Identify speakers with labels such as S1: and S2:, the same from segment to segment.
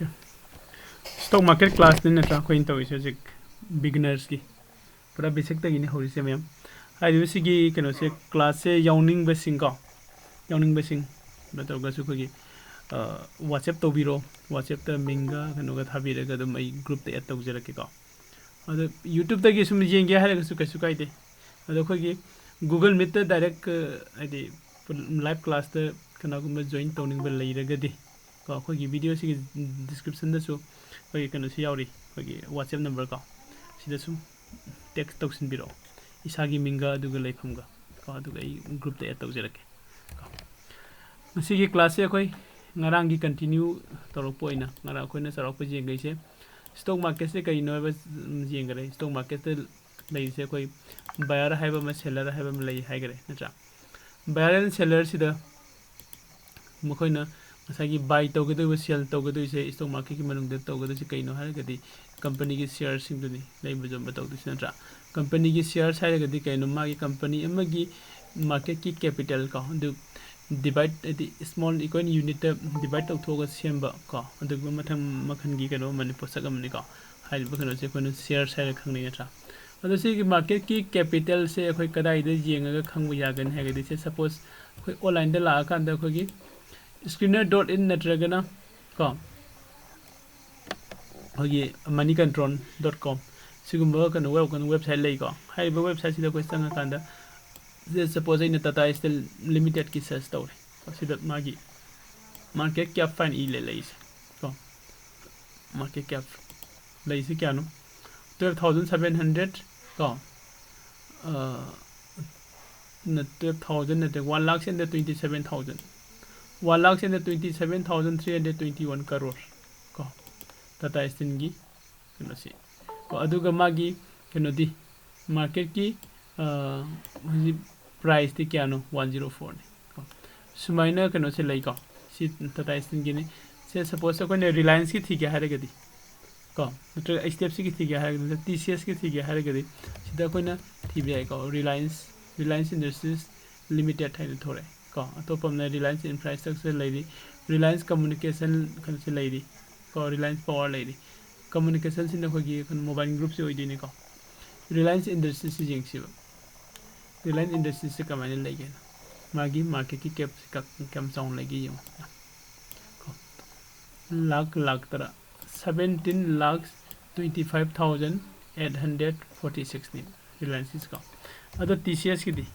S1: stock market class ने नत्रा coin तो इसे जिक बिगिनर्स की पूरा बेसिक तक इन्हें होरी से मैम हाई दिवसी की कनो से क्लास से याउनिंग बेसिंग बताओ गसु को की WhatsApp तो भी रो WhatsApp तो मिंगा कनो का था भी रहेगा तो मैं ग्रुप ते ऐड तो गुजर के का और YouTube तक ये सुन जेंगे है गसु कैसु का इधे और कोई की Google Meet तो डायरेक्ट इधे लाइव क्लास तो कनो को मैं ज्वाइन तो नहीं बल्ले रहेगा दे का कोई की वीडियो सी डिस्क्रिप्शन दे सो कोई कनो सी यावरी कोई की WhatsApp नंबर का सीधा सु टेक्स्ट तोक्सिन बिरो इसागी मिंगा दुगा लाइफमगा का दुगा ग्रुप ते ऐड तो गुजर के मसी की क्लास से कोई ngarang gi continue torok poina ngara khoina sarok pa jeng gaise stock market se kai no ba jeng gare stock market te lai se koi buyer haiba ma seller haiba ma lai hai gare natra buyer and seller sida mukhoina masagi buy to gadu sell to gadu se stock market ki manung de to gadu se kai no har gadi company ki shares sing duni lai bu jom ba to du natra company ki shares hai gadi kai no ma ki company ama gi market ki capital ka du divide the small equal unit divide of thoga semba ka adugba mathang makhan gi kano mani posagam ni ka hail ba kano se kono share share khangni atra ado se ki market ki capital se khoi kadai de jenga ga khangbu yagan ha ga se suppose khoi online da la kan da khoi gi screener.in natragana ka hogi moneycontrol.com sigumba kano website lai ka hail ba website sida khoi sanga kan da suppose in Tata Steel Limited की search तौरे सिदा मागी market cap fine ई ले इसे तो market cap ले इसे क्या no 12,700 तो न 12,000 न 1,27,000 1,27,321 करोड़ को Tata Steel की कनो सी को अदुगा मागी कनो दी market की प्राइस थी क्या नो 104 ने सुमाइना कनो से लाई का सी Tata Steel की ने से सपोज कोई ने रिलायंस की थी क्या है गदी का मतलब HDFC की थी क्या है गदी TCS की थी क्या है गदी सीधा कोई ना थी भी आएगा रिलायंस इंडस्ट्रीज लिमिटेड है थोड़े का तो हमने रिलायंस इंफ्रास्ट्रक्चर लाई दी रिलायंस कम्युनिकेशन कन से लाई दी का रिलायंस पावर लाई दी कम्युनिकेशन से न होगी मोबाइल ग्रुप से होई दी ने का रिलायंस इंडस्ट्रीज से जेंग रिलायंस इंडस्ट्रीज से कमाने लगे ना मागी मार्केट की कैप का कम साउंड लगी यो लाख तरह 17,25,846 ने रिलायंस का अदर TCS की थी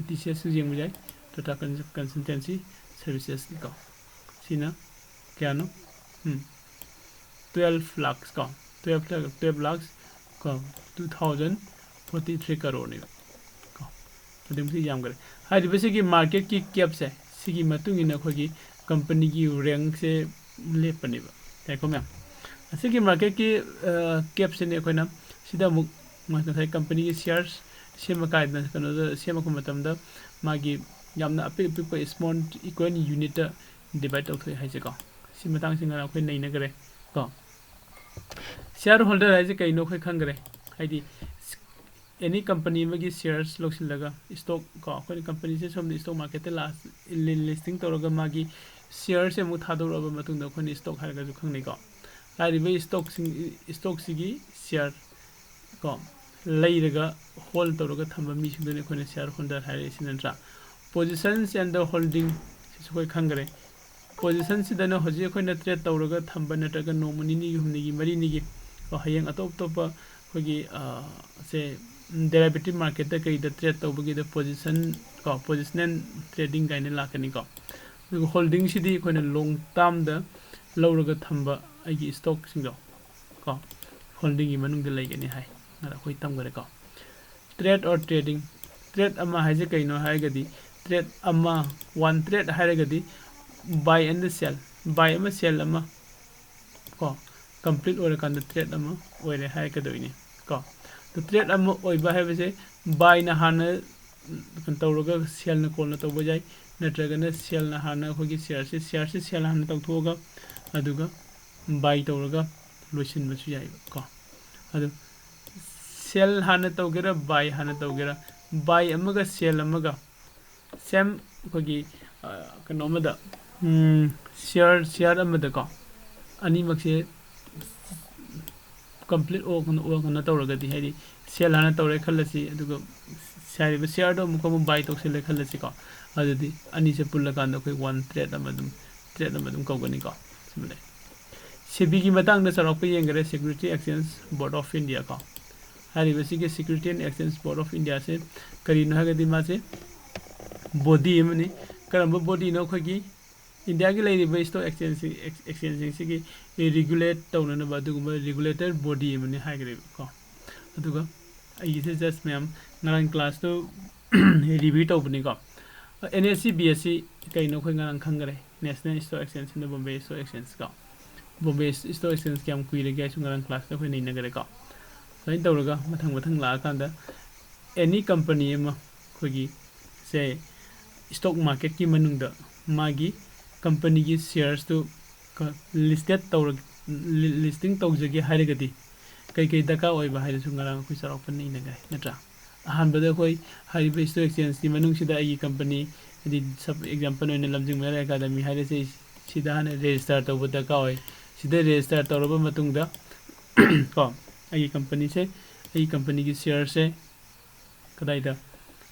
S1: TCS से जेंग मुझे टाटा कंसल्टेंसी सर्विसेज का सीना क्या नो 12 लाख का 12 लाख का 2,043 करोड़ ने जाम करे हाई वैसे कि मार्केट की कैप्स है सिगी मतुंग इन अखोगी कंपनी की रैंक से लेपनेबा ताको मैम ऐसे कि मार्केट की कैप्स ने अखोना सीधा मुक मतलब कंपनी की शेयर्स सेम कायदना कनो सेम को मतमदा मागी यामना अपे स्मॉल इक्वल यूनिट डिवाइड औथै हाइसे को सि मतंग सिंगा अखोय नैना करे को शेयर होल्डर हाइसे कइनो खै खंगरे हाइदी एनी कंपनी में की शेयर्स लोकसिल लगा स्टॉक का कोई कंपनी से सब स्टॉक मार्केट लास्ट लिस्टिंग तौरगा मागी शेयर से मु थादोरबा मतुंग द कोनी स्टॉक हारगा जु खंगनै का लारिबे स्टॉक सिगी शेयर को लैरगा होल्ड तौरगा थंबा मी सिंदने कोनी शेयर होल्डर हारे सिनन्ट्रा पोजीशंस एंड द होल्डिंग से कोई खंगरे पोजीशन सिदना होजे कोई ट्रेड तौरगा थंबा नटगा नोमनी नि हुमनी मरी नि हयेंग अतोप तोप कोई से डेरिवेटिव मार्केट दा कई द ट्रेड तौबगी द पोजीशनल ट्रेडिंग गाइने लाकनी को होल्डिंग सिदी कोने लॉन्ग टर्म द लौरगा थंबा आगी स्टॉक सिंगो को होल्डिंग की मनुंग द लेगनी हाय नरा कोई तम करे को ट्रेड और ट्रेड अमा हाइजे कइनो हायगदी ट्रेड अमा वन ट्रेड हायगदी बाय एंड सेल बाय अमा सेल अमा को कंप्लीट ओर कांद ट्रेड अमा ओरे हायगदोइनी को तो ट्रेड अमा ओइबा हायबसे बाय ना हाना तौरगा सेल न कोल न तौबा जाय नत्रगना सेल न हाना होगी शेयर से सेल हाना तौथोगा अदुगा बाय तौरगा लोसिन बसु जाय को अदु सेल हाना तौगेरा बाय हाना तौगेरा बाय अमगा सेल अमगा सेम होगी कनोमदा शेयर अमदा को ꯑꯅꯤꯃꯛꯁꯦ complete ꯑꯣꯒꯅ ꯇꯧꯔꯒꯗꯤ ꯍꯥꯏꯗꯤ ꯁꯦꯜ ꯍꯥꯟꯅ ꯇꯧꯔꯦ ꯈꯜꯂꯁꯤ ꯑꯗꯨꯒ ꯍꯥꯏꯔꯤꯕ ꯁꯤꯌꯔꯗꯣ ꯑꯃꯨꯛ ꯕꯥꯏ ꯇꯧꯁꯤꯜꯂꯦ ꯈꯜꯂꯁꯤꯀꯣ ꯑꯗꯨꯗꯤ ꯑꯅꯤꯁꯦ ꯄꯨꯜꯂꯀꯥꯟꯗ ꯑꯩꯈꯣꯏ ꯋꯥꯟ ꯇ꯭ꯔꯦꯠ ꯑꯃ ꯑꯗꯨꯝ ꯀꯧꯒꯅꯤꯀꯣ ꯁꯤꯃ ꯂꯩ ꯁꯦꯕꯤꯒꯤ ꯃꯇꯥꯡꯗ ꯆꯥꯎꯔꯥꯛꯄ ꯌꯦꯡꯒꯔꯦ security exchange board of India ꯀꯣ ꯍꯥꯏꯔꯤꯕꯁꯤꯒꯤ security and exchange board of ꯏꯟꯗꯤꯌꯥꯁꯦ ꯀꯔꯤꯅꯣ ꯍꯥꯏꯔꯒꯗꯤ ꯃꯥꯁꯦ ꯕꯣꯗꯤ ꯑꯃꯅꯤ ꯀꯔꯝꯕ ꯕꯣꯗꯤꯅꯣ ꯑꯩꯈꯣꯏꯒꯤ ꯏꯟꯗꯤꯌꯥꯒꯤ ꯂꯩꯔꯤꯕ ꯏꯁꯇꯣꯛ ꯑꯦꯛꯁꯆꯦꯟꯖꯁꯤꯡꯁꯤꯒꯤ ꯔꯤꯒꯨꯂꯦꯠ ꯇꯧꯅꯅꯕ ꯑꯗꯨꯒꯨꯝꯕ ꯔꯤꯒꯨꯂꯦꯇꯔ ꯕꯣꯗꯤ ꯑꯃꯅꯤ ꯍꯥꯏꯈ꯭ꯔꯦꯕꯀꯣ ꯑꯗꯨꯒ ꯑꯩꯒꯤꯁꯦ ꯖꯁ ꯃꯌꯥꯝ ꯉꯔꯥꯡ ꯀ꯭ꯂꯥꯁꯇꯣ ꯔꯤꯚ꯭ꯌꯨ ꯇꯧꯕꯅꯤꯀꯣ NSE BSE ꯀꯩꯅꯣ ꯑꯩꯈꯣꯏ ꯉꯔꯥꯡ ꯈꯪꯈꯔꯦ national stock exchange Bombay stock exchange ꯀꯣ ꯕꯣꯝꯕꯦ ꯏꯁꯇꯣꯛ ꯑꯦꯛꯁꯆꯦꯟꯖ ꯀꯌꯥꯝ ꯀꯨꯏꯔꯒꯦ ꯍꯥꯏꯁꯨ ꯉꯔꯥꯡ ꯀ꯭ꯂꯥꯁꯇ ꯑꯩꯈꯣꯏ ꯅꯩꯅꯈꯔꯦꯀꯣ ꯁꯨꯃꯥꯏꯅ ꯇꯧꯔꯒ ꯃꯊꯪ ꯂꯥꯛꯑꯀꯥꯟꯗ ꯑꯦꯅꯤ ꯀꯝꯄꯅꯤ ꯑꯃ ꯑꯩꯈꯣꯏꯒꯤ ꯁꯦ ꯏꯁꯇꯣꯛ ꯃꯥꯔꯀꯦꯠꯀꯤ ꯃꯅꯨꯡꯗ ꯃꯥꯒꯤ ꯀꯝꯄꯅꯤꯒꯤ ꯁꯤꯌꯔꯁꯇꯨ ꯂꯤꯁꯇꯤꯡ ꯇꯧꯖꯒꯦ ꯍꯥꯏꯔꯒꯗꯤ ꯀꯩ ꯗꯔꯀꯥꯔ ꯑꯣꯏꯕ ꯍꯥꯏꯔꯁꯨ ꯉꯔꯥꯡ ꯑꯩꯈꯣꯏ ꯆꯥꯎꯔꯥꯛꯄ ꯅꯩꯅꯈꯔꯦ ꯅꯠꯇ꯭ꯔꯥ ꯑꯍꯥꯟꯕꯗ ꯑꯩꯈꯣꯏ ꯍꯥꯏꯔꯤꯕ ꯏꯁꯇꯣꯛ ꯑꯦꯛꯁꯆꯦꯟꯖꯀꯤ ꯃꯅꯨꯡꯁꯤꯗ ꯑꯩꯒꯤ ꯀꯝꯄꯅꯤ ꯍꯥꯏꯗꯤ ꯁꯕ ꯑꯦꯛꯖꯥꯝꯄꯜ ꯑꯣꯏꯅ ꯂꯝꯖꯤꯡꯕ ꯑꯦꯀꯥꯗꯃꯤ ꯍꯥꯏꯔꯤꯁꯦ ꯁꯤꯗ ꯍꯥꯟꯅ ꯔꯦꯖꯤꯁꯇꯥꯔ ꯇꯧꯕ ꯗꯔꯀꯥꯔ ꯑꯣꯏ ꯁꯤꯗ ꯔꯦꯖꯤꯁꯇꯥꯔ ꯇꯧꯔꯕ ꯃꯇꯨꯡꯗ ꯀꯣ ꯑꯩꯒꯤ ꯀꯝꯄꯅꯤꯁꯦ ꯑꯩꯒꯤ ꯀꯝꯄꯅꯤꯒꯤ ꯁꯤꯌꯔꯁꯦ ꯀꯗꯥꯏꯗ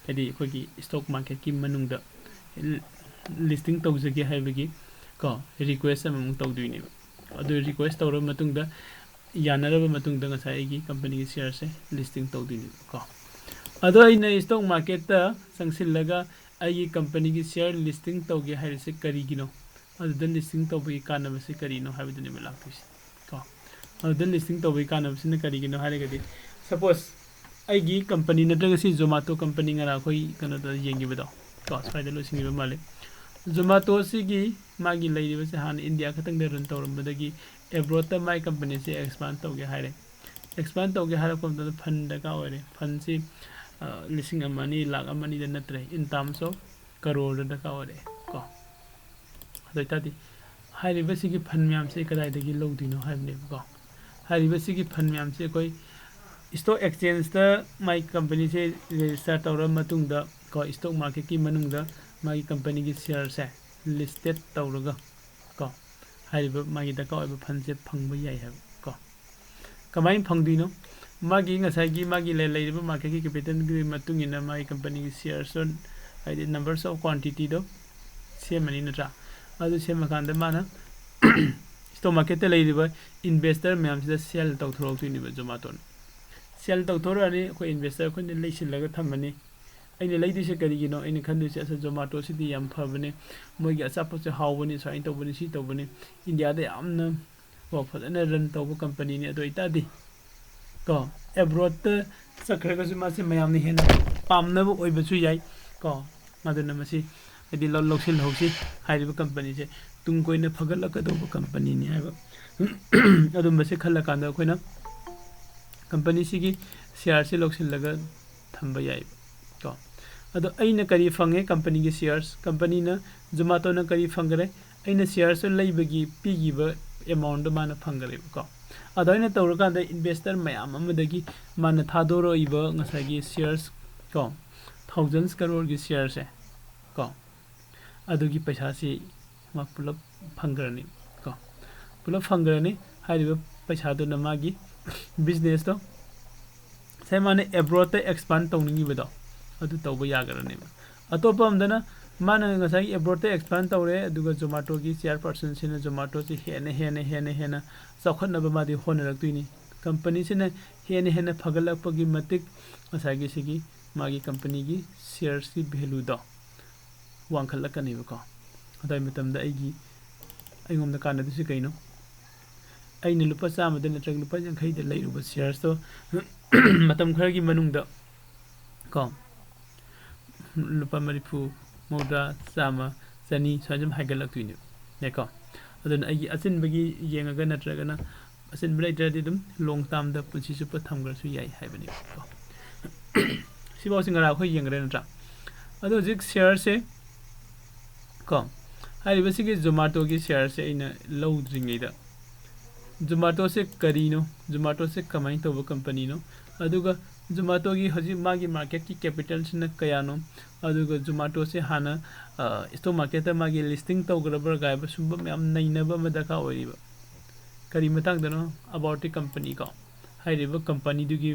S1: ꯍꯥꯏꯗꯤ ꯑꯩꯈꯣꯏꯒꯤ ꯏꯁꯇꯣꯛ ꯃꯥꯔꯀꯦꯠꯀꯤ ꯃꯅꯨꯡꯗ ꯂꯤꯁꯇꯤꯡ ꯇꯧꯖꯒꯦ ꯍꯥꯏꯕꯒꯤ ꯀꯣ ꯔꯤꯀ꯭ꯋꯦꯁ ꯑꯃꯃꯨꯛ ꯇꯧꯗꯣꯏꯅꯦꯕ ꯑꯗꯨ ꯔꯤꯀ꯭ꯋꯦꯁ ꯇꯧꯔꯕ ꯃꯇꯨꯡꯗ ꯌꯥꯅꯔꯕ ꯃꯇꯨꯡꯗ ꯉꯁꯥꯏ ꯑꯩꯒꯤ ꯀꯝꯄꯅꯤꯒꯤ ꯁꯤꯌꯔꯁꯦ ꯂꯤꯁꯇꯤꯡ ꯇꯧꯗꯣꯏꯅꯦꯕ ꯀꯣ ꯑꯗꯣ ꯑꯩꯅ ꯏꯁꯇꯣꯛ ꯃꯥꯔꯀꯦꯠꯇ ꯆꯪꯁꯤꯜꯂꯒ ꯑꯩꯒꯤ ꯀꯝꯄꯅꯤꯒꯤ ꯁꯤꯌꯔ ꯂꯤꯁꯇꯤꯡ ꯇꯧꯒꯦ ꯍꯥꯏꯔꯤꯁꯦ ꯀꯔꯤꯒꯤꯅꯣ ꯑꯗꯨꯗ ꯂꯤꯁꯇꯤꯡ ꯇꯧꯕꯒꯤ ꯀꯥꯟꯅꯕꯁꯤ ꯀꯔꯤꯅꯣ ꯍꯥꯏꯕꯗꯨꯅꯦꯕ ꯂꯥꯛꯇꯣꯏꯁꯦ ꯀꯣ ꯑꯗꯨꯗ ꯂꯤꯁꯇꯤꯡ ꯇꯧꯕꯒꯤ ꯀꯥꯟꯅꯕꯁꯤꯅ ꯀꯔꯤꯒꯤꯅꯣ ꯍꯥꯏꯔꯒꯗꯤ ꯁꯄꯣꯁ ꯑꯩꯒꯤ ꯀꯝꯄꯅꯤ ꯅꯠꯇ꯭ꯔꯒ ꯁꯤ ꯖꯣꯃꯥꯇꯣ ꯀꯝꯄꯅꯤ ꯉꯔꯥꯡ ꯑꯩꯈꯣꯏ ꯀꯩꯅꯣꯗ ꯌꯦꯡꯈꯤꯕꯗꯣ ꯀꯣ ꯁ꯭ꯋꯥꯏꯗ ꯂꯣꯏꯁꯤꯟꯈꯤꯕ ꯃꯥꯜꯂꯦ ꯖꯣꯃꯥꯇꯣꯁꯤꯒꯤ ꯃꯥꯒꯤ ꯂꯩꯔꯤꯕꯁꯦ ꯍꯥꯟꯅ ꯏꯟꯗꯤꯌꯥ ꯈꯛꯇꯪꯗ ꯔꯟ ꯇꯧꯔꯝꯕꯗꯒꯤ ꯑꯦꯕ꯭ꯔꯣꯗꯇ ꯃꯥꯏ ꯀꯝꯄꯅꯤꯁꯦ ꯑꯦꯛꯁꯄꯥꯟ ꯇꯧꯒꯦ ꯍꯥꯏꯔꯦ ꯑꯦꯛꯁꯄꯥꯟ ꯇꯧꯒꯦ ꯍꯥꯏꯔꯛꯄ ꯃꯇꯝꯗ ꯐꯟ ꯗꯔꯀꯥꯔ ꯑꯣꯏꯔꯦ ꯐꯟꯁꯤ ꯂꯤꯁꯤꯡ ꯑꯃ ꯑꯅꯤ ꯂꯥꯛ ꯑꯃ ꯑꯅꯤꯗ ꯅꯠꯇ꯭ꯔꯦ ꯏꯟ ꯇꯥꯔꯝꯁ ꯑꯣꯐ ꯀꯔꯣꯔꯗ ꯗꯔꯀꯥꯔ ꯑꯣꯏꯔꯛꯑꯦ ꯀꯣ ꯑꯗꯨ ꯑꯣꯏꯇꯥꯔꯗꯤ ꯍꯥꯏꯔꯤꯕꯁꯤꯒꯤ ꯐꯟ ꯃꯌꯥꯝꯁꯦ ꯀꯗꯥꯏꯗꯒꯤ ꯂꯧꯗꯣꯏꯅꯣ ꯍꯥꯏꯕꯅꯦꯕꯀꯣ ꯍꯥꯏꯔꯤꯕꯁꯤꯒꯤ ꯐꯟ ꯃꯌꯥꯝꯁꯦ ꯑꯩꯈꯣꯏ ꯏꯁꯇꯣꯛ ꯑꯦꯛꯁꯆꯦꯟꯖꯇ ꯃꯥꯏ ꯀꯝꯄꯅꯤꯁꯦ ꯔꯦꯖꯤꯁꯇꯥꯔ ꯇꯧꯔꯕ ꯃꯇꯨꯡꯗ ꯀꯣ ꯏꯁꯇꯣꯛ ꯃꯥꯔꯀꯦꯠꯀꯤ ꯃꯅꯨꯡꯗ ꯃꯥꯒꯤ ꯀꯝꯄꯅꯤꯒꯤ ꯁꯤꯌꯔꯁꯦ ꯂꯤꯁꯇꯦꯠ ꯇꯧꯔꯒ ꯀꯣ ꯍꯥꯏꯔꯤꯕ ꯃꯥꯒꯤ ꯗꯔꯀꯥꯔ ꯑꯣꯏꯕ ꯐꯟꯁꯦ ꯐꯪꯕ ꯌꯥꯏ ꯍꯥꯏꯕ ꯀꯣ ꯀꯃꯥꯏꯅ ꯐꯪꯗꯣꯏꯅꯣ ꯃꯥꯒꯤ ꯉꯁꯥꯏꯒꯤ ꯃꯥꯒꯤ ꯂꯩꯔꯤꯕ ꯃꯥꯔꯀꯦꯠꯀꯤ ꯀꯦꯄꯤꯇꯦꯜꯒꯤ ꯃꯇꯨꯡ ꯏꯟꯅ ꯃꯥꯒꯤ ꯀꯝꯄꯅꯤꯒꯤ ꯁꯤꯌꯔꯁ ꯍꯥꯏꯗꯤ ꯅꯝꯕꯔꯁ ꯑꯣꯐ ꯀ꯭ꯋꯥꯟꯇꯤꯇꯤꯗꯣ ꯁꯦꯝꯃꯅꯤ ꯅꯠꯇ꯭ꯔꯥ ꯑꯗꯨ ꯁꯦꯝꯃꯀꯥꯟꯗ ꯃꯥꯅ ꯏꯁꯇꯣꯛ ꯃꯥꯔꯀꯦꯠꯇ ꯂꯩꯔꯤꯕ ꯏꯟꯚꯦꯁꯇꯔ ꯃꯌꯥꯝꯁꯤꯗ ꯁꯦꯜ ꯇꯧꯊꯣꯔꯛꯇꯣꯏꯅꯦꯕ ꯖꯣꯃꯥꯇꯣꯅ ꯁꯦꯜ ꯇꯧꯊꯣꯔꯛꯑꯅꯤ ꯑꯩꯈꯣꯏ ꯏꯟꯚꯦꯁꯇꯔ ꯑꯩꯈꯣꯏꯅ ꯂꯩꯁꯤꯜꯂꯒ ꯊꯝꯃꯅꯤ ꯑꯩꯅ ꯂꯩꯗꯣꯏꯁꯦ ꯀꯔꯤꯒꯤꯅꯣ ꯑꯩꯅ ꯈꯟꯗꯣꯏꯁꯦ ꯑꯁ ꯖꯣꯃꯥꯇꯣꯁꯤꯗꯤ ꯌꯥꯝ ꯐꯕꯅꯦ ꯃꯣꯏꯒꯤ ꯑꯆꯥꯄꯣꯠꯁꯦ ꯍꯥꯎꯕꯅꯤ ꯁꯨꯃꯥꯏꯅ ꯇꯧꯕꯅꯤ ꯁꯤ ꯇꯧꯕꯅꯤ ꯏꯟꯗꯤꯌꯥꯗ ꯌꯥꯝꯅ ꯀꯣ ꯐꯖꯅ ꯔꯟ ꯇꯧꯕ ꯀꯝꯄꯅꯤꯅꯤ ꯑꯗꯨ ꯑꯣꯏꯇꯥꯔꯗꯤ ꯀꯣ ꯑꯦꯕ꯭ꯔꯣꯗꯇ ꯆꯠꯈ꯭ꯔꯒꯁꯨ ꯃꯥꯁꯦ ꯃꯌꯥꯝꯅ ꯍꯦꯟꯅ ꯄꯥꯝꯅꯕ ꯑꯣꯏꯕꯁꯨ ꯌꯥꯏ ꯀꯣ ꯑꯗꯨꯅ ꯃꯁꯤ ꯍꯥꯏꯗꯤ ꯂꯧꯁꯤꯜꯍꯧꯁꯤ ꯍꯥꯏꯔꯤꯕ ꯀꯝꯄꯅꯤꯁꯦ ꯇꯨꯡ ꯀꯣꯏꯅ ꯐꯒꯠꯂꯛꯀꯗꯧꯕ ꯀꯝꯄꯅꯤꯅꯤ ꯍꯥꯏꯕ ꯑꯗꯨꯝꯕꯁꯦ ꯈꯜꯂꯀꯥꯟꯗ ꯑꯩꯈꯣꯏꯅ ꯀꯝꯄꯅꯤꯁꯤꯒꯤ ꯁꯤꯌꯥꯔꯁꯤ ꯂꯧꯁꯤꯜꯂꯒ ꯊꯝꯕ ꯌꯥꯏꯕ ꯀꯣ ꯑꯗꯣ ꯑꯩꯅ ꯀꯔꯤ ꯐꯪꯉꯦ ꯀꯝꯄꯅꯤꯒꯤ ꯁꯤꯌꯔꯁ ꯀꯝꯄꯅꯤꯅ ꯖꯣꯃꯥꯇꯣꯅ ꯀꯔꯤ ꯐꯪꯈꯔꯦ ꯑꯩꯅ ꯁꯤꯌꯔꯁ ꯂꯩꯕꯒꯤ ꯄꯤꯈꯤꯕ ꯑꯦꯃꯥꯎꯟꯗꯣ マꯅ ꯐꯪꯈꯔꯦꯕ ꯀꯣ ꯑꯗꯨꯃꯥꯏꯅ ꯇꯧꯔꯀꯥꯟꯗ ꯏꯟꯚꯦꯁꯇꯔ ꯃꯌꯥꯝ ꯑꯃꯗꯒꯤ ꯃꯥꯅ ꯊꯥꯗꯣꯔꯛꯏꯕ ꯉꯁꯥꯏꯒꯤ ꯁꯤꯌꯔꯁ ꯀꯣ ꯊꯥꯎꯖꯟꯁ ꯀꯔꯣꯔꯒꯤ ꯁꯤꯌꯔꯁꯦ ꯀꯣ ꯑꯗꯨꯒꯤ ꯄꯩꯁꯥꯁꯤ ꯃꯥ ꯄꯨꯂꯞ ꯐꯪꯈ꯭ꯔꯅꯤ ꯀꯣ ꯄꯨꯂꯞ ꯐꯪꯈ꯭ꯔꯅꯤ ꯍꯥꯏꯔꯤꯕ ꯄꯩꯁꯥꯗꯨꯅ ꯃꯥꯒꯤ ꯕꯤꯖꯤꯅꯦꯁꯇꯣ ꯉꯁꯥꯏ ꯃꯥꯅ ꯑꯦꯕ꯭ꯔꯣꯗꯇ ꯑꯦꯛꯁꯄꯥꯟ ꯇꯧꯅꯤꯡꯉꯤꯕꯗꯣ ꯑꯗꯨ ꯇꯧꯕ ꯌꯥꯒ꯭ꯔꯅꯦꯕ ꯑꯇꯣꯞꯄ ꯑꯃꯗꯅ ꯃꯥꯅ ꯉꯁꯥꯏꯒꯤ ꯑꯦꯕ꯭ꯔꯣꯗꯇ ꯑꯦꯛꯁꯄꯥꯟ ꯇꯧꯔꯦ ꯑꯗꯨꯒ ꯖꯣꯃꯥꯇꯣꯒꯤ ꯆꯤꯌꯔꯄꯔꯁꯟꯁꯤꯅ ꯖꯣꯃꯥꯇꯣꯁꯤ ꯍꯦꯟꯅ ꯆꯥꯎꯈꯠꯅꯕ ꯃꯥꯗꯤ ꯍꯣꯠꯅꯔꯛꯇꯣꯏꯅꯤ ꯀꯝꯄꯅꯤꯁꯤꯅ ꯍꯦꯟꯅ ꯐꯒꯠꯂꯛꯄꯒꯤ ꯃꯇꯤꯛ ꯉꯁꯥꯏꯒꯤ ꯁꯤꯒꯤ ꯃꯥꯒꯤ ꯀꯝꯄꯅꯤꯒꯤ ꯁꯤꯌꯔꯁꯀꯤ ꯚꯦꯂꯨꯗꯣ ꯋꯥꯡꯈꯠꯂꯛꯀꯅꯦꯕꯀꯣ ꯑꯗꯨꯒꯤ ꯃꯇꯝꯗ ꯑꯩꯉꯣꯟꯗ ꯀꯥꯟꯅꯗꯣꯏꯁꯤ ꯀꯩꯅꯣ ꯑꯩꯅ ꯂꯨꯄꯥ 100ꯗ ꯅꯠꯇ꯭ꯔꯒ ꯂꯨꯄꯥ 50ꯗ ꯂꯩꯔꯨꯕ ꯁꯤꯌꯔꯁꯇꯣ ꯃꯇꯝ ꯈꯔꯒꯤ ꯃꯅꯨꯡꯗ ꯀꯣ ꯂꯨꯄꯥ 40 ꯃꯧꯗ꯭ꯔꯥ 100 100 ꯁꯨꯃꯥꯏꯅ ꯁꯨꯝ ꯍꯥꯏꯒꯠꯂꯛꯇꯣꯏꯅꯦꯀꯣ ꯑꯗꯨꯅ ꯑꯩꯒꯤ ꯑꯆꯤꯟꯕꯒꯤ ꯌꯦꯡꯉꯒ ꯅꯠꯇ꯭ꯔꯒꯅ ꯑꯆꯤꯟꯕ ꯂꯩꯇ꯭ꯔꯗꯤ ꯑꯗꯨꯝ ꯂꯣꯡ ꯇꯥꯝꯗ ꯄꯨꯟꯁꯤ ꯆꯨꯞꯄ ꯊꯝꯈ꯭ꯔꯁꯨ ꯌꯥꯏ ꯍꯥꯏꯕꯅꯦꯕꯀꯣ ꯁꯤꯐꯥꯎꯁꯤ ꯉꯔꯥꯡ ꯑꯩꯈꯣꯏ ꯌꯦꯡꯈ꯭ꯔꯦ ꯅꯠꯇ꯭ꯔꯥ ꯑꯗꯣ ꯍꯧꯖꯤꯛ ꯁꯤꯌꯔꯁꯦ ꯀꯣ ꯍꯥꯏꯔꯤꯕꯁꯤꯒꯤ ꯖꯣꯃꯥꯇꯣꯒꯤ ꯁꯤꯌꯔꯁꯦ ꯑꯩꯅ ꯂꯧꯗ꯭ꯔꯤꯉꯩꯗ ꯖꯣꯃꯥꯇꯣꯁꯦ ꯀꯔꯤꯅꯣ ꯖꯣꯃꯥꯇꯣꯁꯦ ꯀꯃꯥꯏꯅ ꯇꯧꯕ ꯀꯝꯄꯅꯤꯅꯣ ꯑꯗꯨꯒ ꯖꯣꯃꯥꯇꯣꯒꯤ ꯍꯧꯖꯤꯛ ꯃꯥꯒꯤ ꯃꯥꯔꯀꯦꯠꯀꯤ ꯀꯦꯄꯤꯇꯦꯜꯁꯤꯅ ꯀꯌꯥꯅꯣ ꯑꯗꯨꯒ ꯖꯣꯃꯥꯇꯣꯁꯦ ꯍꯥꯟꯅ ꯏꯁꯇꯣꯛ ꯃꯥꯔꯀꯦꯠꯇ ꯃꯥꯒꯤ ꯂꯤꯁꯇꯤꯡ ꯇꯧꯈ꯭ꯔꯕ꯭ꯔꯥ ꯒꯥꯏꯕ ꯁꯨꯝꯕ ꯃꯌꯥꯝ ꯅꯩꯅꯕ ꯑꯃ ꯗꯔꯀꯥꯔ ꯑꯣꯏꯔꯤꯕ kari matang dano about the company ko hai riba company dugi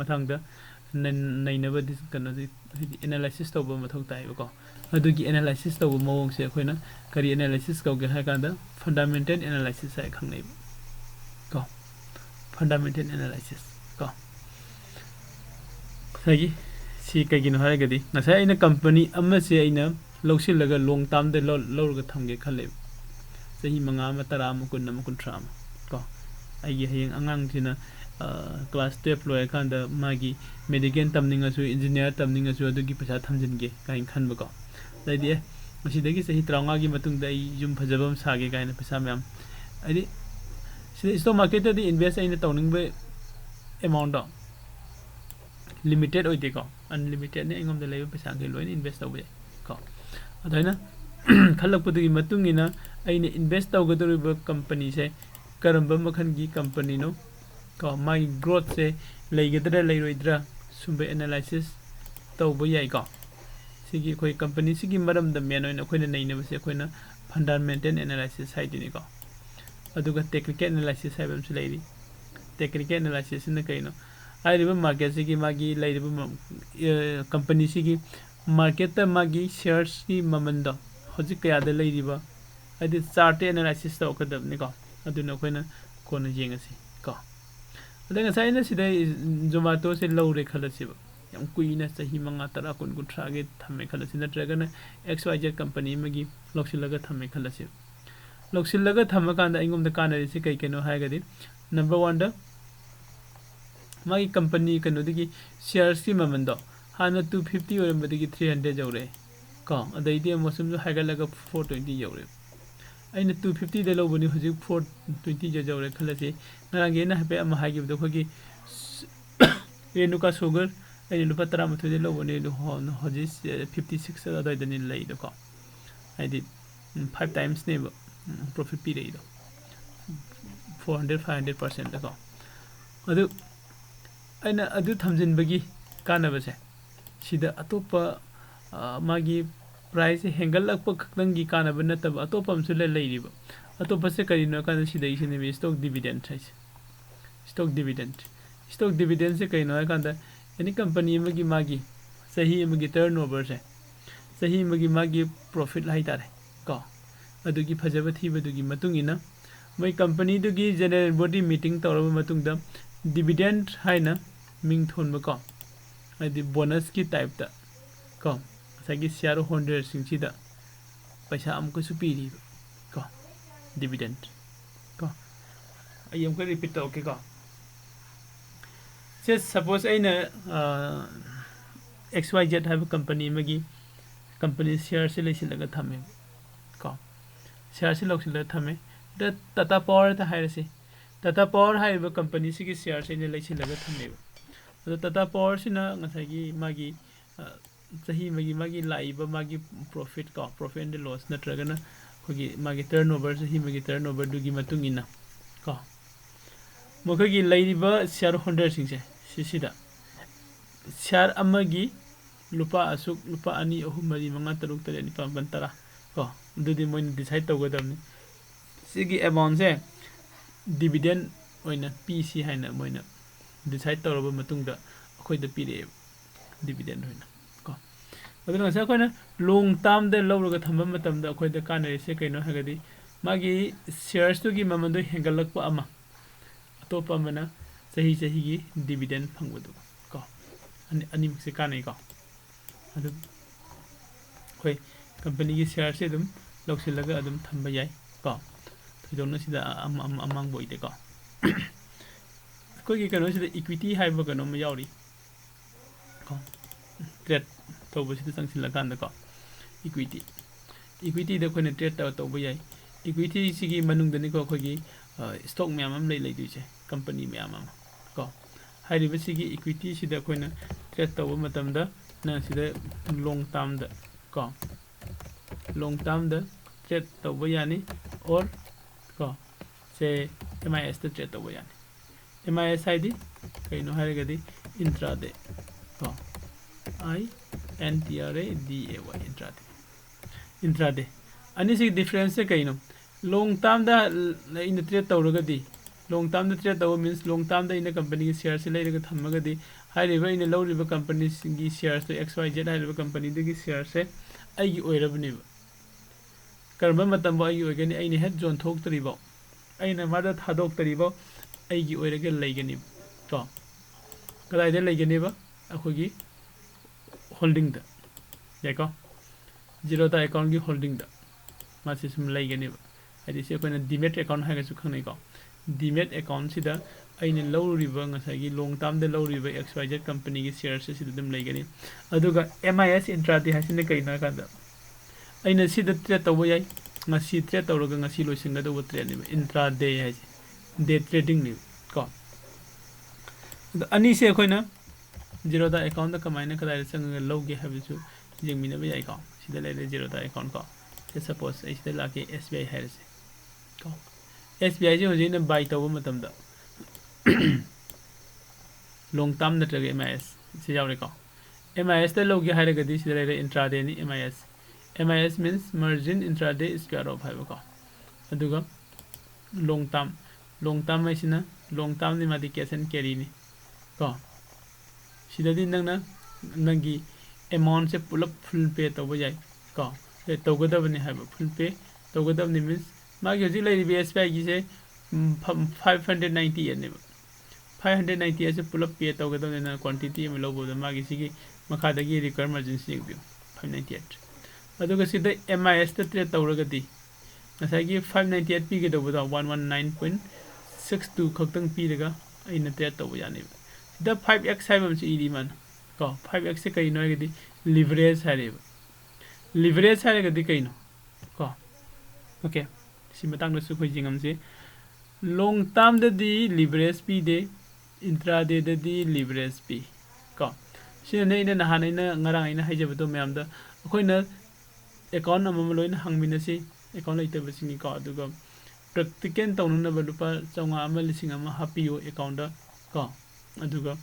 S1: matang da nainaba dis kana analysis tawba mathau tai ko adugi analysis tawba mawong se khoina kari analysis ko ge ha kanda fundamental analysis hai khangnei ko fundamental analysis ko sagi si kagino ha gadi nasa ina company amma se ina lawsilaga long term de lawga thamge khale sahi manga ma tara ma kun na kun tram ko ai hayeng angang sina class 12 loy kanda magi medical tamninga su engineer tamninga su adugi pesa thamjinge kain khanba ko laidi asidagi sahi traunga gi matung dai yum phajabam sage kaina pesa myam ai sida stock market di invest aina tawning be amount do limited oide ko unlimited ne ingom de lebe pesa ge loin invest tawbe ko adhaina khalak pudugi matung ina aina invest tawgadoriba company se karamba makhan gi company no ko my growth se leigedra leiroidra sumbe analysis tawba yai ko sigi koi company sigi maram da men oina khoina nei ne base khoina fundamental analysis hai dini ko aduga technical analysis hai bam leiri technical analysis na kaino ai riba market sigi magi leiriba company sigi market ta magi shares ki mamanda hoji kaya da leiriba adi chart analysis taw kadab ni ko aduna khoina kona jengasi ko adanga saina sida zomato se lawre khalasiba yam kuina sahi manga tara kun kun trage thamme khalasi na dragon xyz company magi loksilaga thamme khalasi loksilaga thamma kanda ingom da kana se kai keno haigadi number 1 da magi company kano digi shares ki mamando hana 250 or mbadigi 300 jawre ko adai de mosum jo haigalaga 420 jawre aina 250 de lobani hoji 420 jawre khalasi narange na hape ama hagi do khogi renuka sugar aina lupa 13 de lobani do hoji 56 adai dani lei do ko aidi 5 times ne profit pi rei do 400-500% da ko adu aina adu thamjin bagi kana base sida atopa magi price hengal lakpa khakdang gi kana ba natab atopa amsu le leiriba atopa se karino kana sida isine me stock dividend thai stock dividend se kaino kanda any company magi sahi magi turnover se sahi magi profit lai tare ko adugi phajaba thiba dugi matungina mai company dugi general body meeting tawraba matungda dividend haina ming thonba ko adi bonus ki type da ko sagi shareholder singchida paisa amko supiri ko dividend ko ayam ko repeat to okay ko just suppose aina xyz have company magi company share se leisilaga thame ko share se loksila thame the tata power ta hairase tata power haiba company sigi share se ne leisilaga thame tata power sina ngasagi magi sahi magi laiba magi profit ko profit and loss natragana khogi magi turnover sahi magi turnover dugi matungina ko mokhagi laiba shareholder singse sisida share amagi lupa asuk lupa ani ahum mari manga taruk tare ni pam bantara ko dudi moin decide tawgadamni sigi amount se dividend oina pc haina moina decide tawraba matungda akhoi da pire dividend hoina ko aduna sa koina long term de lawraga thamba matam da akhoi da kanare se kaino hagadi magi shares to gi mamando hengalakpa ama atopa mana sahi gi dividend phangbodu ko ani mukse kanai ko adu koi company gi share se dum loksilaga adum thamba yai ko thidona sida amang boide ko koi gi kano sida equity haiba kano ma yauri ko trade to bo sida sangsil kan da ko equity da kone trade to bo yai equity sigi manung da ni ko khogi stock me amam lei du che company me amam ko hai ri sigi equity sida koina trade to bo matam da na sida long term da ko long term da trade to bo yani or ko se MIS da trade to bo yani MIS ID kaino haragadi intraday ko intraday ani sig difference se kaino long term da in the trade tawragadi long term the trade taw means long term da in the company shares se leiraga thammagadi high river in the low river companies gi shares to xyz high river company the shares se ai gi oirabni karba matam ba ai oigani ai ne head zone thok tribo ai na mada thadok tribo ai gi oiraga leigani to kadai da leigani ba akhogi holding da yako Zerodha account gi holding da masi sum leigani ba adi se kona Demate account ha ga su khanai ko Demate account sida aina low river ngasai gi long term de low river xyz company gi shares se sida dum leigani aduga MIS intraday hasine kaina ka da aina sida trade taw yai ngasi trade tawraga ngasi loisinga do trade ni intraday hai day trading ni ko ani se koina Zerodha account da kamaina kada sanga loge habisu jingmina ba yai ko sida le Zerodha account ko suppose I still like SBI has SBI is in buy to matam da long term that MIS see how recall MIS the logi hire this intraday ni MIS means margin intraday square of have aduga long term is na long term ni medication carry ni ko sida din nang nangi amount se pull up full pay to bajai ko tawgadabani have full pay tawgadabni means magi hoji lai SBI gi se 590 yen 590 as pull up pay tawgadabni na quantity me logo da magi sigi makha dagi require emergency bi 598 aduga sida MIS ta trade tawragadi nasagi 598 pi ge do da 119.62 khaktang pi daga aina trade taw yani da 5x have am iri man ko 5x se kai no gadi leverage hare leverage है कदी कहीं no को okay सिमतांग दसु कोई जिंगम से long term दी leverage P दे intraday दी leverage P को सिने ने नहाने ने ngara ina haije बतो मैम दा कोई न account नम लोइन हंगमिन से account लाइटे बसिंगी को अदुगा practical तौनु न बलुपा चौंगा अमल लिसिंग अमा हापियो account दा को अदुगा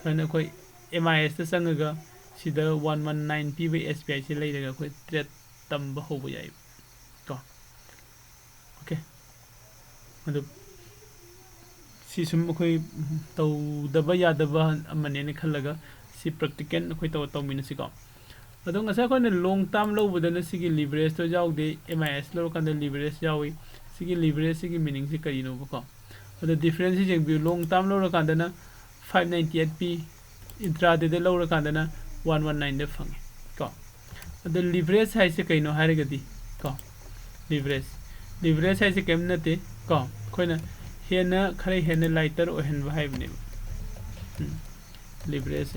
S1: फने कोई MIS ता संगगा sida 119 pi SBI se lai daga khoi trade tam ba hobo yai to okay adu si sum khoi taw da ba ya da ba amane ne khalaga si practical khoi taw min si ko adu ngasa khoi ne long term lo bu da na si gi leverage to jaw de MIS lo kan de leverage jawi si gi leverage si gi meaning si kari no ko adu difference jeng bi long term lo kan da na 598 pi intraday de lo kan da na 119 de fange ko the leverage hai se kaino hare gadi ko leverage hai se kem nate ko khoina hena khare hena lighter o hen vai bne leverage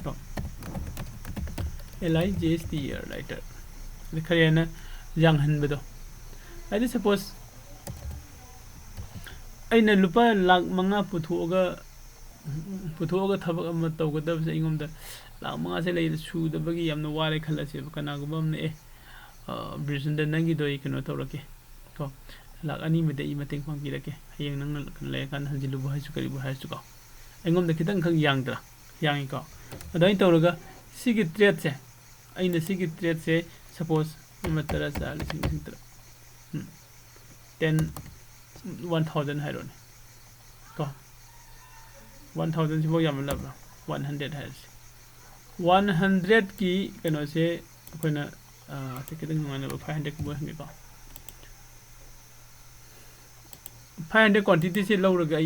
S1: ko LIGST lighter the khare hena yang hen bedo I suppose aina lupa lakh manga puthoga thabak amma tawgadab se ingom da la manga se lei su da bagi yamna ware khala se kana gubam ne brizin da nangi doi kino tawrake ko la ani me dei mateng pang pirake hayeng nang le kan haljilu ba su kari ba su ko engom da kitang khang yang da yang ko adai tawraga sigi trade se aina sigi trade se suppose imatara sa lising tra 10,000 hairone ko 1000 sibo yam labra 100 has 100 की कनो से कोना से कितने माने 500 को हंगे को 500 quantity से लो रगा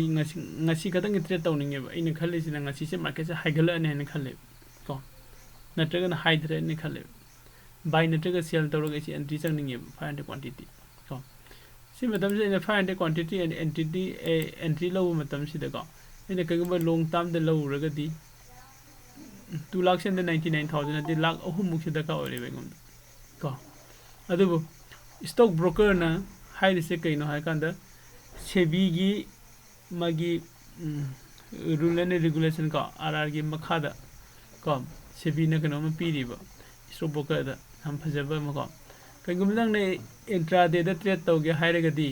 S1: ngasi kadang trade tawninge ba ina khalle sina ngasi se market se haigala ne ne khalle ko natraga na high trade ne khalle buy natraga sell tawraga si entry changninge 500 quantity ko si matam se 500 quantity and entry lo matam si da ko ina kagba long term de lo raga di 2,99,000 adi lakh ahum muk sida ka ore begum ko adu stock broker na high se kaino hai kanda sebi gi magi rule and regulation ka RR gi makhada ko sebi na kano ma piriba stock broker da ham phajaba ma ko kagum lang ne intraday da trade tawge hairaga di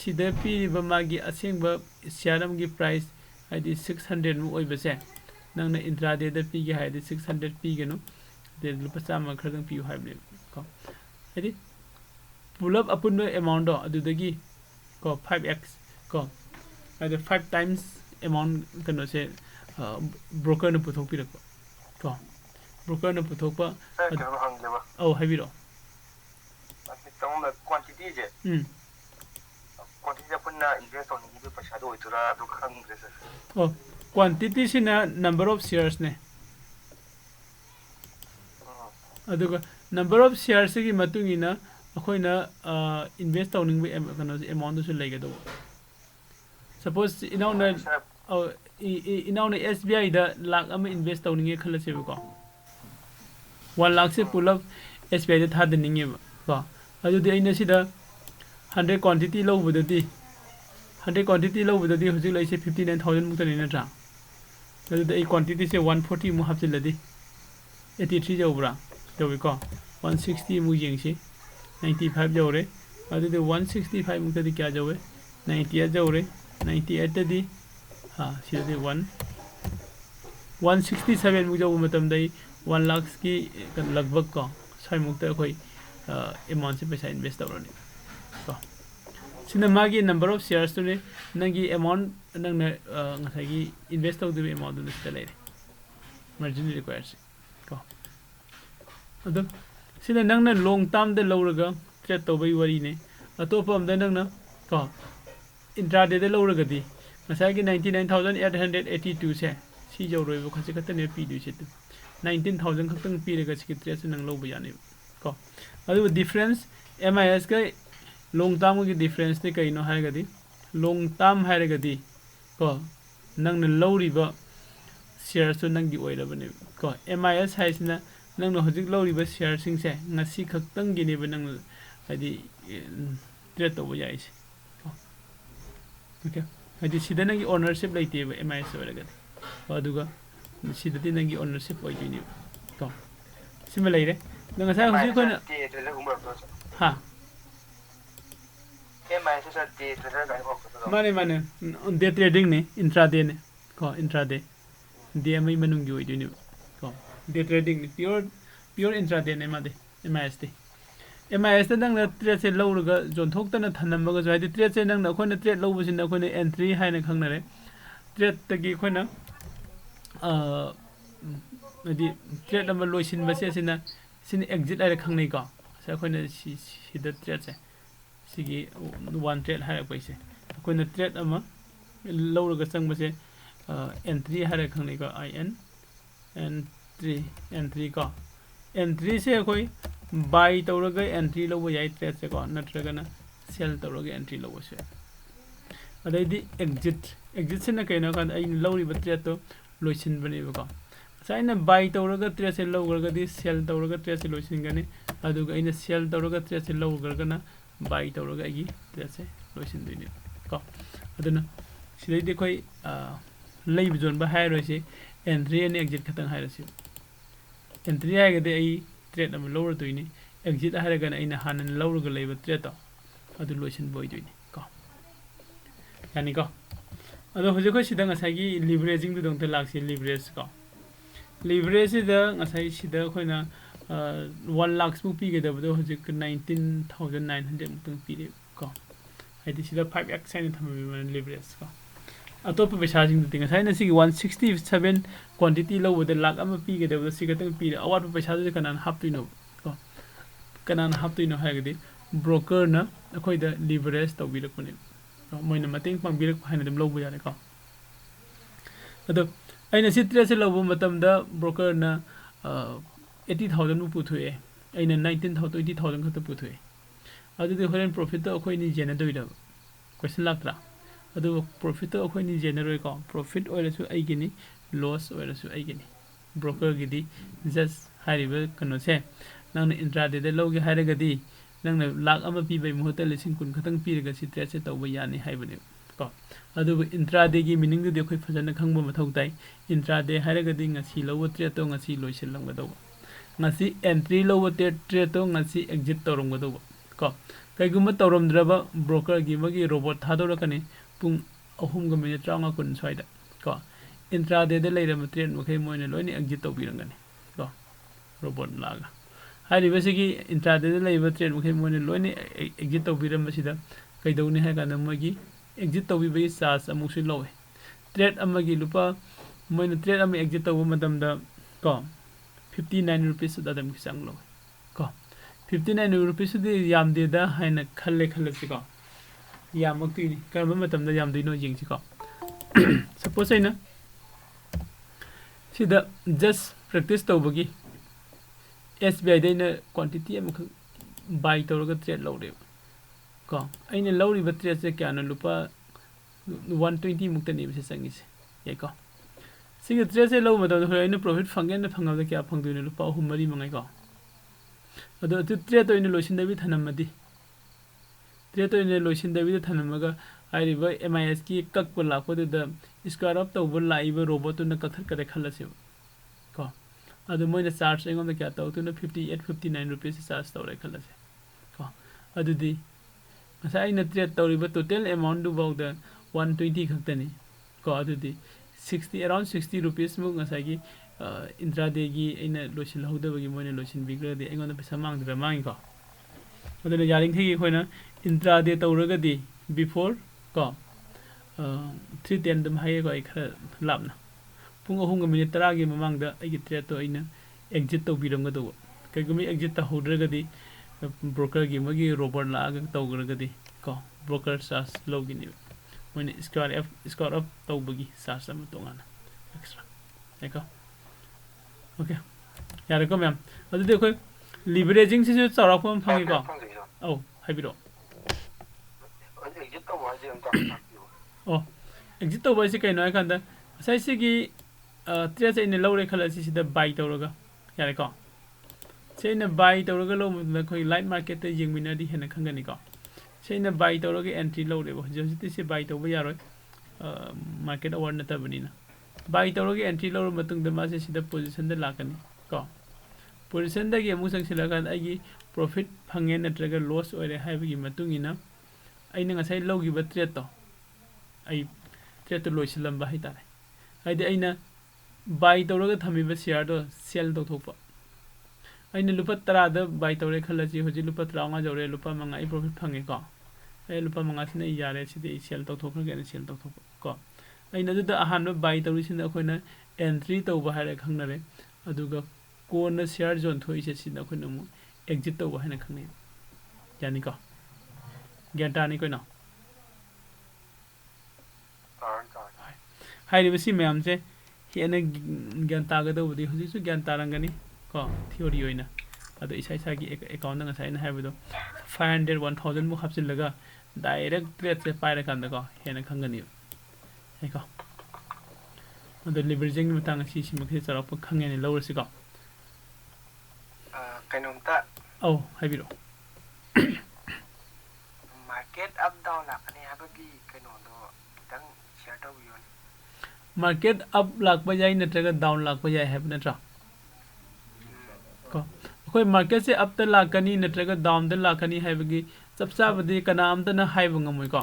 S1: sida piriba magi asengba sharam gi price adi 600 mu oibase nang na intraday da pi ga haidi 600 pi gano de lupa sama khadang pi haibne ko adi pull-up upon the amount of adudagi ko 5x ko either 5 times amount kano se broker na puthok pirak ko broker na puthok pa oh habiro
S2: quantity je quantity apna invest on ni paisa do itura do khangre sir
S1: oh quantity sina number of shares ne aduga number of shares gi matungina akoina invest tawning bi kano amount su legado suppose inauna SBI da lakh ama invest tawning khala se ko 1 lakh se pull up SBI da thadning ko adudi aina sida 100 quantity low budati 100 quantity low budati hujik lai se 59000 mutani na tra adudi ai quantity se 140 mu hapchiladi 83 jawbra jawi ko 160 mu jengsi 95 jawre adudi 165 mutadi kya jawe 98 jawre 98 tadi ha sida 167 mu jawu matam dai 1 lakhs ki lagbag ko sai mukta koi amount se paisa invest tawrani ko sina magi number of shares to ne nangi amount nang na ngasai gi invest taw de amount du sta lai margin requires ko ado sina nang na long term de lawraga trade taw bai wari ne atop am da nang na ko intraday de lawraga di ngasai gi 99882 se si jawroi bo khasi khata ne pi du se 19000 khatang pi rega si trade se nang low ba yani ko adu difference MIS ka long term ki difference ne kai no haigadi long term haigadi ko nang na lowri ba shares to nang gi oirabane ko MIS haisina nang no hojik lowri ba share sing se ngasi khaktang gi ne ba nang hadi trade to ba yai se okay hadi sida nang gi ownership laite ba MIS oiragadi aduga sida ti nang gi ownership oidini ko sima laire nang sa hojik ko na ha mane day trading ne intraday ne ko intraday day mai manung gi oidini ko day trading ne pure intraday ne made MIS ta nang na trade se lowruga jon thok ta na thanam ba ga jai trade se nang na khona trade low busin na khona entry hai na khang na re trade ta gi khona adi trade number loisin ba se sina sin exit ai khang nei ko sa khona si da trade se sigi one trade hai ba se khona trade ama lowruga sang ba se entry hai khang nei ko entry ko entry se koi buy tawraga entry lobo yai trade se ko natraga na sell tawraga entry lobo se adaidi exit se na kaina kan ai lowri ba trade to loisin bani ba ko saina buy tawraga trade se lowraga di sell tawraga trade se loisin gani aduga ina sell tawraga trade se lowraga na buy tawraga gi trade se loisin dini ko aduna sidai de koi lay bi zone ba hai ro se entry and exit khatang hai ro se entry hai ga de ai trade am lower to ini exit hai ga na ina hanan lower ga lay ba trade to adu loisin boy to ini ko yani ko ado hoje ko sidang asai gi leveraging du dong te lak si leverage ko leverage da asai sida khoina 1 lakhs mu pi ga da do hoje 19900 mu tang pi re ko haidi sida 5x sai tham bi leverage ko atop paisa jing du tinga sai na si 167 quantity low with the lakh ama pi ga da si ga tang pi awat paisa du kanan hap tu no ko kanan hap tu no ha ga di broker na akhoi da leverage to bi rakune moina mating pang bi rak haina dem low bu ya ne ko ado aina si trade se low matam da broker na 80000 mu pu thue aina 19000 20000 khat pu thue adu de horen profit to akhoi ni jena doi da question lakra adu profit to akhoi ni generate ko profit oil su ai gini loss oil su ai gini broker gidi just hariba kano se nang intraday de logi haraga di nang lakh ama pi bai muhota lesing kun khatang pi ga si trade se tawba yani haibane ko adu intraday gi meaning du de khoi phajana khangba mathau tai intraday haraga di ngasi lowo trade to ngasi loisil lam ga do ngasi entry lowo trade to ngasi exit torom ga do ko kaiguma torom draba broker gi magi robot thadora kane pung ahum ga minute ranga kun soida ko intraday de leira trade mo khai moina loini exit to birangani ko robot laga हाइरिबसिगी intraday लेबा trade मखे मोने लोइने exit तौबिरमसिदा कैदौनी है काना मोगी exit तौबिबगी charge अमुसु लवे trade अमगी लुपा मोने ट्रेड अम एग्जिट तौब मतमदा को 59 रुपीस ददम की संग लवे को 59 रुपीस दि यामदेदा हाइना खल्ले खल्लसिको यामक्तिनी करम मतमदा यामदिनो जिंगसिको सपोज हैना सिदा जस्ट प्रैक्टिस तौबगी SBI देना क्वांटिटी अमुख बाय तौरगा ट्रेड लौरे को अइने लौरिबा ट्रेड से क्या न लुपा 120 मुक्तनी बसे संगिसे याको सिंग ट्रेड से लौ मतम होइने प्रॉफिट फंगे न फंगादा क्या फंगदुने लुपा 3 मरी मंगाइ को अदो ट्रेड तो इने लोसिनदबि थनमदि ट्रेड तो इने लोसिनदबि थनमगा आइरिबा MIS की कक्प लाखोदुदा स्क्वायर अप तौब लाइबा रोबोट न कथर करे खलसे को अदो मोइना चार्ज एंगोंदा क्या तौतुना 58-59 रुपीस चार्ज तौरे खलसे को अदुदी ngasa ina trade tawriba total amount du bawda 120 khakhtani ko adudi 60 around 60 rupees mu ngasa gi intraday gi ina losin hauda gi moina losin bigra de engon pesa mang dra mang ko adule yaring thegi khoina intraday tawraga di before ko 310 dum haye ko ai khara lapna pung ahung ga minute 10 gi mamang da ai gi trade to ina exit tawbiram ga do kaigumi exit ta hodraga di broker gi magi robot la ga tawgragadi ko broker charge logini when score up tawbagi charge am tongana extra eko okay yare ko ma'am adu dekho leveraging se charak pam phangi ko oh habiro oh exit to bai se kai no kanda sai se gi trade in low re khala si da buy tawraga yare ko China buy tawraga lo khoi light market te jingmina di hena khangani ko China buy tawraga entry lo rebo jositi se buy tawba yaroi market award na tabani na buy tawraga entry lo matung da ma se sida position da lakani ko position da gi amu sang silaga ai profit phange na traga loss oire haibi gi matung ina aina ngasai lo gi ba trade to ai trade to loisilam ba hai tare ai de aina buy tawraga thami ba share do sell do thokpa aina lupa 10 da buy tawre khalaji hoji lupa 30 jore lupa manga I profit phange ko ai lupa manga sine yare sidi sell to thokra ge sell to thok ko aina da ahan buy tawri sin akoina entry tawba hare khangnare aduga kona share zone thoi se sin akoina mu exit tawba hana khangne yani ko gyanta ni ko na hai ri bisi ma'am se hena gyanta ga do budi hoji su gyanta rangani ko theory oina ado isai sa gi account nga sai na haibudo 500 1000 mu hapsin laga direct trade se paira kan da ko hena khangani ai ko ado leveraging matang si si makhe charap khangeni lower si ko
S2: kainumta
S1: oh haibiro
S2: market up down lakani habagi kaino do kitang share to biyon
S1: market up lakba jai natraga down lakba jai have natra ko koi market se up ta lakani natraga down ta lakani haibagi chapcha badi kana amta na haibu ngamoi ko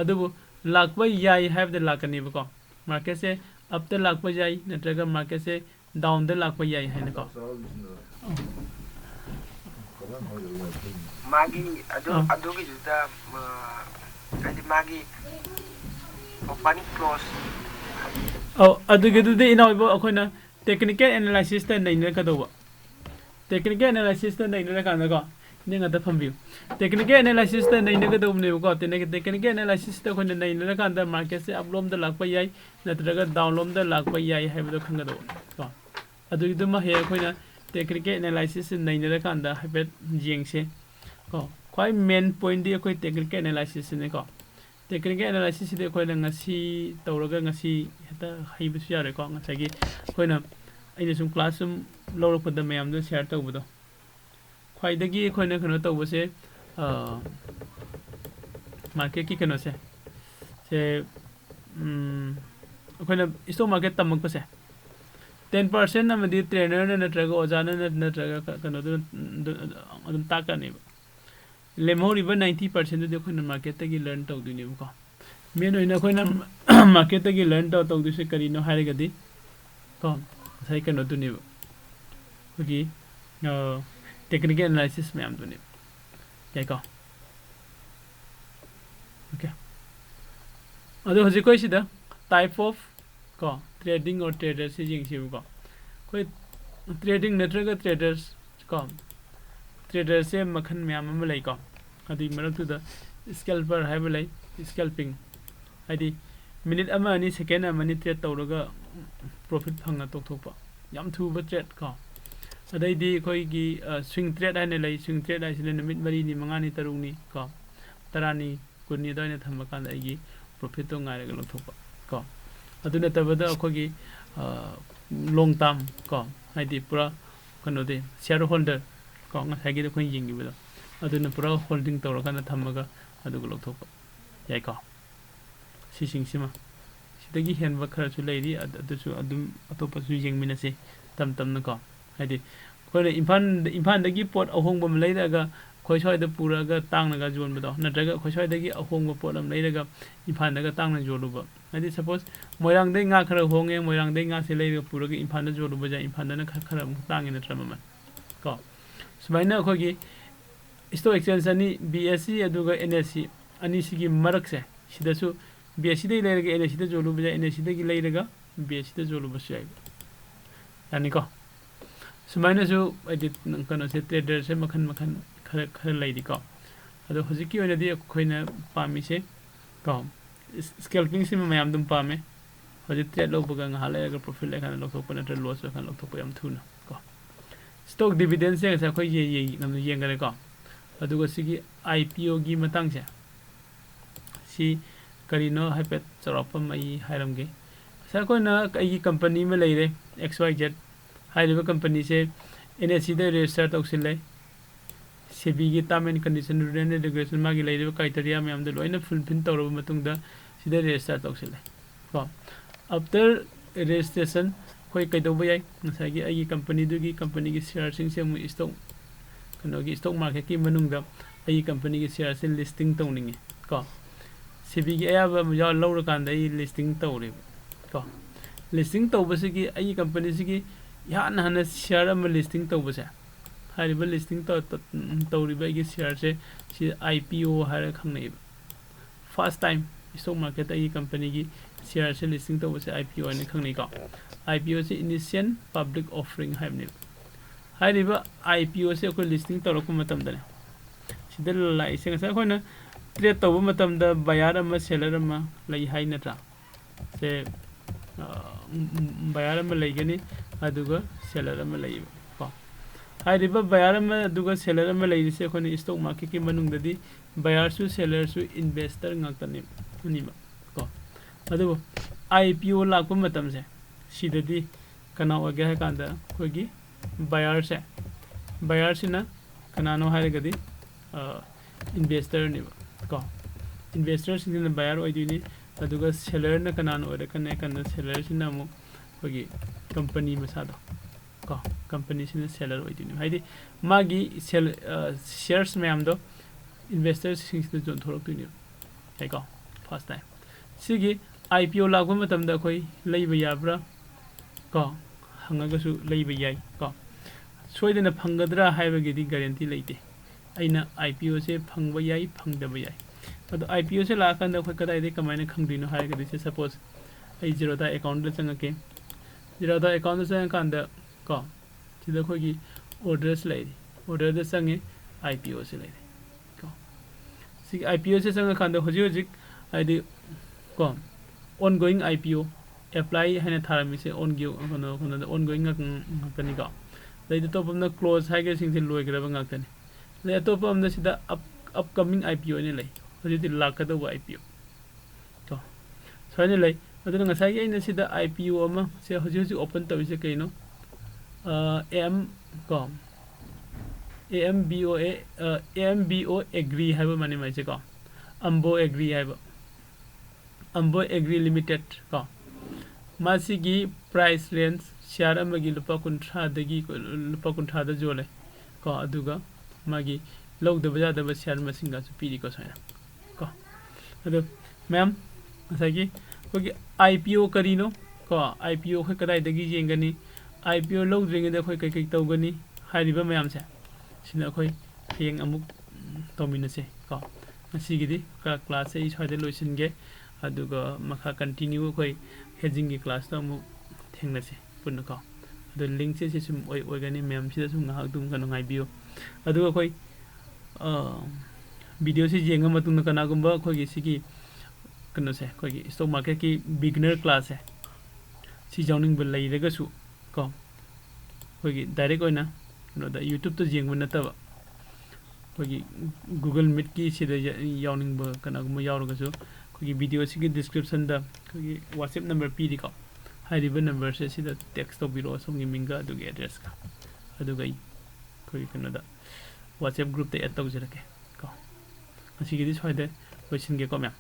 S1: adubu lakba yai have the lakani ko market se up ta lakba jai natraga market se down ta lakba yai haina ko
S2: magi adu gi juta adi magi open close
S1: oh adu gi du de ina ibo akoina technical analysis ta nei na ka do technical analysis ta nei na ka na ko ni nga ta phambiu technical analysis ta nei na ka do ne ko technical analysis ta ko nei na ka da market se uplom da lakpa yai natraga downlom da lakpa yai hai do khanga do ko adu gi du ma he akoina technical analysis nei na ka da habet jing se ko khoi main point di koi technical analysis ne ko technical analysis de koi na ngasi tawraga ngasi heta haibu su yare ko ngasa gi koi na aina sum class sum lawra pada mayam do share tawbudo khoi da gi koi na khano tawbu se market ki kano se koi na stock market tamak pa se 10% na madi trainer na natraga ojana na natraga kano do adum takani lemhori ba 90% de khoi na market ta gi learn taw duni ko men oina khoi na market ta gi learn taw du se kari no hare ga di ko sai kano duni ko gi technical analysis ma'am दुने याई को okay अदो हजे कोई सिदा type of को trading और traders से जिंग सिबु को कोई trading नत्रगा traders को traders से मखन मैम हम लाई को अदी मरक तो द scalper है बलाई scalping अदी मिनट अमा अनि सेकेंड अमा नि ट्रेड तौरगा प्रॉफिट फंगा तोथोपा याम थुबा ट्रेड को अदैदी खोइगी स्विंग ट्रेड हाने लै स्विंग ट्रेड हाइसिले नमित मरी नि मंगा नि तरुंग नि को तरानी कुनि दोइने थम्बा कान आइगी प्रॉफिट तो गायरगा लथोपा को अदुने तबदा खोगी लॉन्ग टर्म को हाइदी पूरा कनो दे शेयर होल्डर को ngसाइगी खोइ यिंगी बदा अदुने पूरा होल्डिंग तौरगा थम्बगा अदुगो लथोपा याइ को सिसिंगसिमा सिदगी हेनबा खरसु लेरी अदुसु अदुम अतोपसु येंगमिनसे तम तमन को हाइदि कोइ इम्फान दगी पोट अहोंगबा म लेरागा खोइ सोइदा पुरागा तांगनागा जोनबदो नत्रगा खोइ सोइदगी अहोंगबा पोट अम लेरागा इम्फान दगा तांगना जोलुबा हाइदि सपोज मोयरांग दे nga खरा होंगे मोयरांग दे nga से लेरागा पुरागा इम्फान द जोलुबा जा इम्फान दना खरा तांगे नत्रा ममन को सुमाइना खोगी स्टॉक एक्सचेंज अनि बीएससी अदुगा एनएससी अनि सिगी मरक से सिदसु बीएससी दे लेरगा एनएससी द जोलुबा जा एनएससी दगी लेरगा बीएससी द जोलुबा सै यानी को सुमाइना जो अदि कनो से ट्रेडर से मखन मखन खर खर लैदि को अदो हजिकी ओइनदि खोइना पामी से को स्कैल्पिंग से मयाम दुम पामे हजि ट्रेड लोबगा nga लेरगा प्रॉफिट लेखाना लथोपा नत्र लॉस लेखाना लथोपा याम थुना को स्टॉक डिविडेंड से से खोइ ये नम येंगरे को अदुगा सिगी आईपीओ गी मतंग से सी करिनो हाइपेट चरपम आई हाइरमगे सा कोइना आई कंपनी में लेरे XYZ हाइरिबा कंपनी से एनएससी दे रजिस्टर तौसिले सेबी की term and condition rule and regulation मागी लेरिबा क्राइटेरिया मैम दे लोइना फुलफिल तौरबा मतुंगदा सिदे रजिस्टर तौसिले को आफ्टर रजिस्ट्रेशन कोई कैदौबा याई नसागी आई कंपनी दुगी कंपनी की शेयर सिंग से मु स्टॉक कनोगी स्टॉक मार्केट की मनुंगदा आई कंपनी की शेयर से लिस्टिंग तौनिंगे को सेबी की आयाबा मुजा लौरकांदा आई लिस्टिंग तौरे को लिस्टिंग तौबसे आई कंपनी से यान हन शेयर अम लिस्टिंग तौबसे हारिबा लिस्टिंग तौरिबा की शेयर से सी आईपीओ हार खंगनै फर्स्ट टाइम स्टॉक मार्केट आई कंपनी की शेयर से लिस्टिंग तौबसे आईपीओ ने खंगनै को आईपीओ से इनिशियल पब्लिक ऑफरिंग हाइबने हारिबा आईपीओ से को लिस्टिंग तौरको मतम दने सिदल लाई से ngसा खोना ट्रेड तौबा मतम द बायर अम सेलर अम लै हाइ नत्रा से बायर अम लैगनी अदुगा सेलर अम लैब को हाइरिबा बायर अम अदुगा सेलर अम लैरिसे खोनि स्टॉक मार्केट की मनुंगददी बायर सु सेलर सु इन्वेस्टर ngaktani अनिबा को अदु आईपीओ लाको मतम से सिददी कना ओगे है कांदा खोगी बायर सिना कनानो हाइरगदी इन्वेस्टर निबा को इन्वेस्टर सिना बायर ओइदिनी अदुगा सेलर न कनानो ओरे कने कना सेलर सिना मु खोगी कंपनी मसादो को कंपनी सिना सेलर ओइदिनी हाइदि मागी शेयर्स मैम दो इन्वेस्टर सिंग जोन थोरक्तुनी है को फर्स्ट टाइम सिगी आईपीओ लागो मतम दा खोई लैबा याब्रा को हंगगसु लैबा याई को सोइदना फंगदरा हाइबगेदी गारंटी लेते अइना आईपीओ से फंगबा याई फंगदबा याई अदो आईपीओ से लाकंदा खोई कदाइदे कमाइना खंगदिनो हाइगदि से सपोज आई जीरोधा अकाउंट दा चंगके जीरोधा अकाउंट दा चंगकांदा को सिदा खोगी ऑर्डर्स लैदि ऑर्डर दा चंगे आईपीओ से लैदि को सी आईपीओ से चंगकांदा होजिक आइदि को ongoing IPO apply हैने थारमी से ongoing ngakani का लेदि तोपमना क्लोज हाइगे सिंग से लोइग्रबा ngakani ले तोपमना सिदा upcoming IPO ने ले होजिदि लाकदबा IPO तो सने ले अदुना ngसाइ आइना सिदा IPO अमा से होजि ओपन तबिसे कइनो AM को AMBO agree हाइबा माने माइसे को ambo agree हाइबा ambo agree limited को मासिगी price range share अमगी लुपा Kumta दगी लुपा Kumta the जोले को अदुगा मागी लौदबा जादबा शेयर मसिंगा सु पीरी को सैना को अदु मैम असागी कोगी आईपीओ करिनो को आईपीओ ख कदाइ दगी जेंगनी आईपीओ लौद्रिंगे द खोय कई तौगनी हारिबा मैम से sina khoi heng amuk tomina se ko masigidi class ei soide loisin ge aduga makha continue khoi hedging gi class ta mu thengna se punna ko adu link se sum oi organi mem sida sum ngahak dum kanu ngai bio aduga khoi video si jenga matung na kana gumba khoi gi sigi kanu se khoi gi stock market ki beginner class hai si joining bel lai rega su ko khoi gi direct oina no da youtube to jeng bana ta khoi gi google meet ki sida yawning ba kana gumba yawra su khoi gi video si gi description da khoi gi whatsapp number pi di ko हाइरिबन number से सिदा text तो बिरो सोंगी मिंगा दुगे address का अदुगै कोई कनदा WhatsApp group ते add तौजरके को असिगिदि सोइदे question के को म्याम